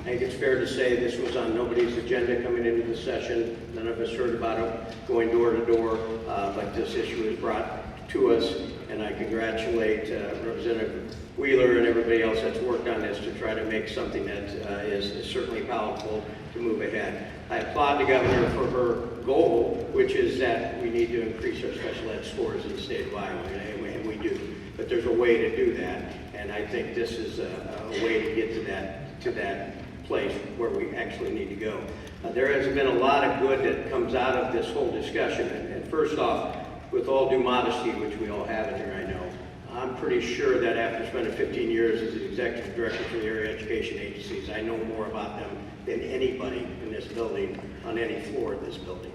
think it's fair to say this was on nobody's agenda coming into the session. None of us heard about it going door to door, but this issue was brought to us, and I congratulate Representative Wheeler and everybody else that's worked on this to try to make something that is certainly palatable to move ahead. I applaud the governor for her goal, which is that we need to increase our special ed scores in the state of Iowa, and we do. But there's a way to do that, and I think this is a way to get to that place where we actually need to go. There has been a lot of good that comes out of this whole discussion, and first off, with all due modesty, which we all have in here, I know, I'm pretty sure that after spending 15 years as the executive director for the area education agencies, I know more about them than anybody in this building, on any floor of this building.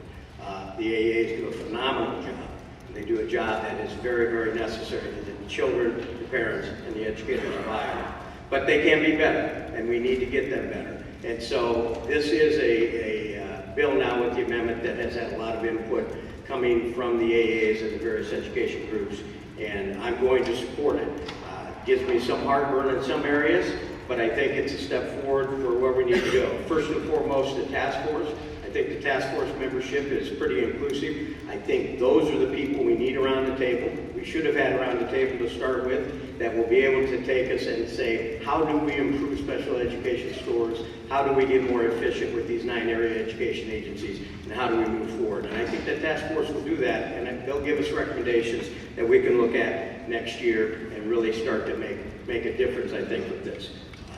The AEAs do a phenomenal job. And they do a job that is very, very necessary to the children, the parents, and the educators of Iowa. But they can be better, and we need to get them better. And so this is a bill now with the amendment that has had a lot of input coming from the AEAs and the various education groups, and I'm going to support it. It gives me some heartburn in some areas, but I think it's a step forward for where we need to go. First and foremost, the task force. I think the task force membership is pretty inclusive. I think those are the people we need around the table. We should have had around the table to start with, that will be able to take us and say, how do we improve special education scores? How do we get more efficient with these 9 area education agencies? And how do we move forward? And I think the task force will do that, and they'll give us recommendations that we can look at next year and really start to make a difference, I think, with this.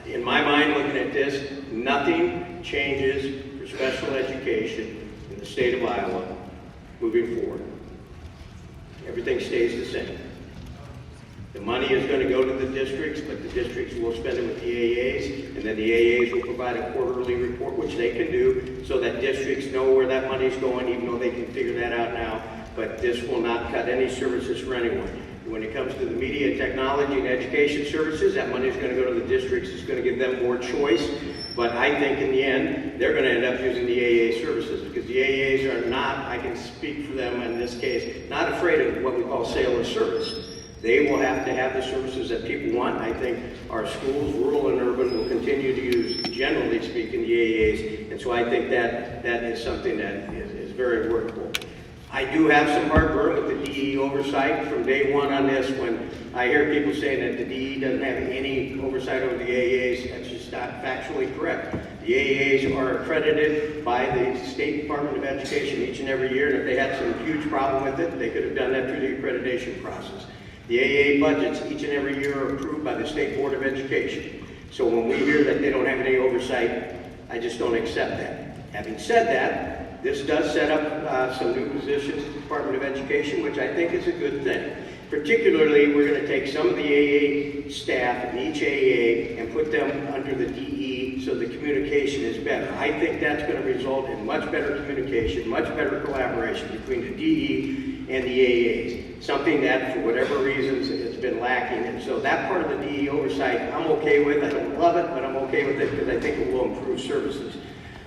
In my mind, looking at this, nothing changes for special education in the state of Iowa moving forward. Everything stays the same. The money is going to go to the districts, but the districts will spend it with the AEAs, and then the AEAs will provide a quarterly report, which they can do, so that districts know where that money is going, even though they can figure that out now. But this will not cut any services for anyone. When it comes to the media, technology, and education services, that money is going to go to the districts. It's going to give them more choice. But I think in the end, they're going to end up using the AEA services, because the AEAs are not, I can speak for them in this case, not afraid of what we call sale of service. They will have to have the services that people want. I think our schools, rural and urban, will continue to use, generally speaking, the AEAs. And so I think that is something that is very workable. I do have some heartburn with the DE oversight from day one on this. When I hear people saying that the DE doesn't have any oversight over the AEAs, that's just not factually correct. The AEAs are accredited by the State Department of Education each and every year, and if they had some huge problem with it, they could have done that through the accreditation process. The AEA budgets each and every year are approved by the State Board of Education. So when we hear that they don't have any oversight, I just don't accept that. Having said that, this does set up some new positions at the Department of Education, which I think is a good thing. Particularly, we're going to take some of the AEA staff in each AEA and put them under the DE so the communication is better. I think that's going to result in much better communication, much better collaboration between the DE and the AEAs, something that, for whatever reasons, has been lacking. And so that part of the DE oversight, I'm okay with. I don't love it, but I'm okay with it because I think it will improve services.